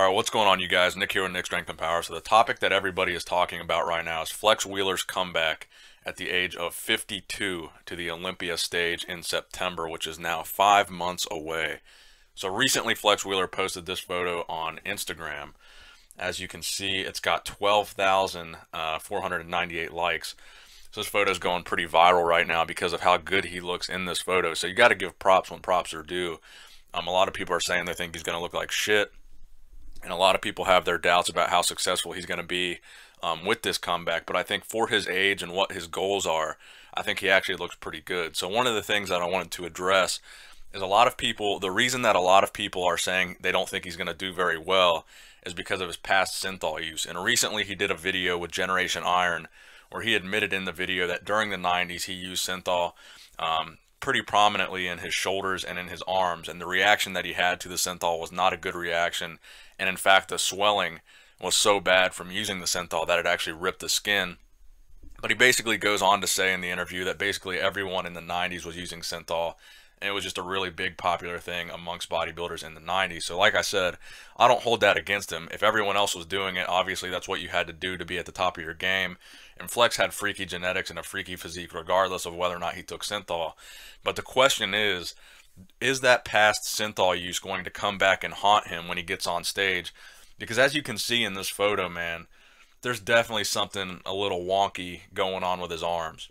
Alright, what's going on, you guys? Nick here with Nick Strength and Power. So the topic that everybody is talking about right now is Flex Wheeler's comeback at the age of 52 to the Olympia stage in September, which is now 5 months away. So recently Flex Wheeler posted this photo on Instagram. As you can see, it's got 12,498 likes. So this photo is going pretty viral right now because of how good he looks in this photo. So you got to give props when props are due. A lot of people are saying they think he's going to look like shit. And a lot of people have their doubts about how successful he's going to be with this comeback. But I think for his age and what his goals are, I think he actually looks pretty good. So one of the things that I wanted to address is a lot of people, the reason that a lot of people are saying they don't think he's going to do very well is because of his past Synthol use. And recently he did a video with Generation Iron where he admitted in the video that during the 90s he used Synthol pretty prominently in his shoulders and in his arms, and the reaction that he had to the Synthol was not a good reaction, and in fact the swelling was so bad from using the Synthol that it actually ripped the skin. But he basically goes on to say in the interview that basically everyone in the 90s was using Synthol, and it was just a really big popular thing amongst bodybuilders in the 90s. So like I said, I don't hold that against him. If everyone else was doing it, obviously that's what you had to do to be at the top of your game. And Flex had freaky genetics and a freaky physique regardless of whether or not he took Synthol. But the question is that past Synthol use going to come back and haunt him when he gets on stage? Because as you can see in this photo, man, there's definitely something a little wonky going on with his arms.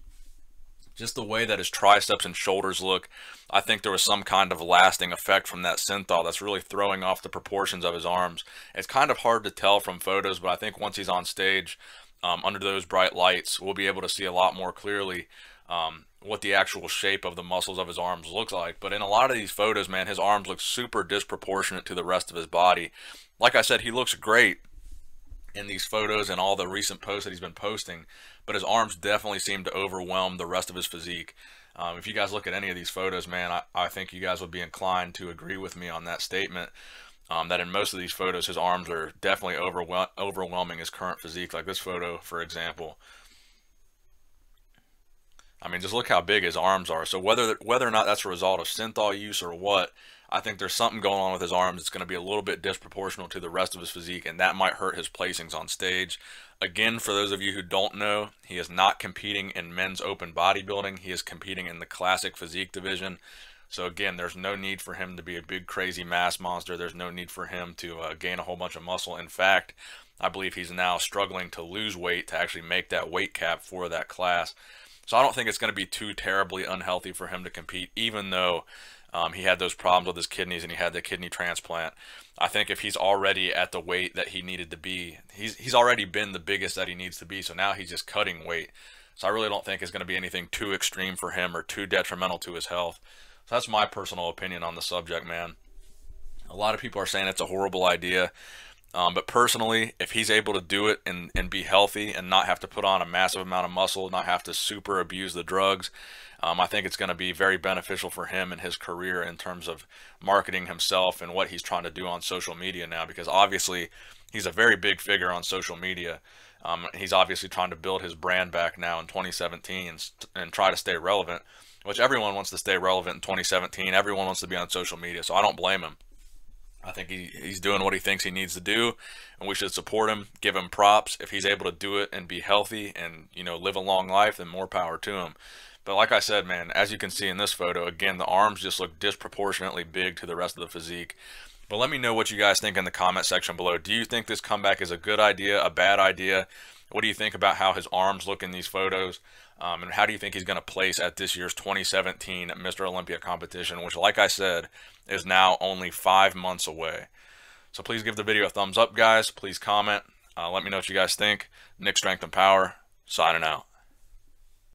Just the way that his triceps and shoulders look, I think there was some kind of lasting effect from that Synthol that's really throwing off the proportions of his arms. It's kind of hard to tell from photos, but I think once he's on stage, under those bright lights, we'll be able to see a lot more clearly what the actual shape of the muscles of his arms looks like. But in a lot of these photos, man, his arms look super disproportionate to the rest of his body. Like I said, he looks great in these photos and all the recent posts that he's been posting, but his arms definitely seem to overwhelm the rest of his physique. If you guys look at any of these photos, man, I think you guys would be inclined to agree with me on that statement, that in most of these photos his arms are definitely overwhelming his current physique. Like this photo, for example, I mean, just look how big his arms are. So whether or not that's a result of Synthol use or what, I think there's something going on with his arms. It's going to be a little bit disproportional to the rest of his physique, and that might hurt his placings on stage. Again, for those of you who don't know, he is not competing in men's open bodybuilding. He is competing in the classic physique division. So again, there's no need for him to be a big crazy mass monster. There's no need for him to gain a whole bunch of muscle. In fact, I believe he's now struggling to lose weight to actually make that weight cap for that class. So I don't think it's going to be too terribly unhealthy for him to compete, even though he had those problems with his kidneys and he had the kidney transplant. I think if he's already at the weight that he needed to be, he's already been the biggest that he needs to be, so now he's just cutting weight. So I really don't think it's going to be anything too extreme for him or too detrimental to his health. So that's my personal opinion on the subject, man. A lot of people are saying it's a horrible idea. But personally, if he's able to do it and be healthy and not have to put on a massive amount of muscle, not have to super abuse the drugs, I think it's going to be very beneficial for him and his career in terms of marketing himself and what he's trying to do on social media now, because obviously he's a very big figure on social media. He's obviously trying to build his brand back now in 2017 and try to stay relevant, which everyone wants to stay relevant in 2017. Everyone wants to be on social media, so I don't blame him. I think he's doing what he thinks he needs to do, and we should support him, give him props. If he's able to do it and be healthy and, you know, live a long life, then more power to him. But like I said, man, as you can see in this photo, again, the arms just look disproportionately big to the rest of the physique. But let me know what you guys think in the comment section below. Do you think this comeback is a good idea, a bad idea? What do you think about how his arms look in these photos? And how do you think he's going to place at this year's 2017 Mr. Olympia competition, which, like I said, is now only 5 months away? So please give the video a thumbs up, guys. Please comment. Let me know what you guys think. Nick Strength and Power, signing out.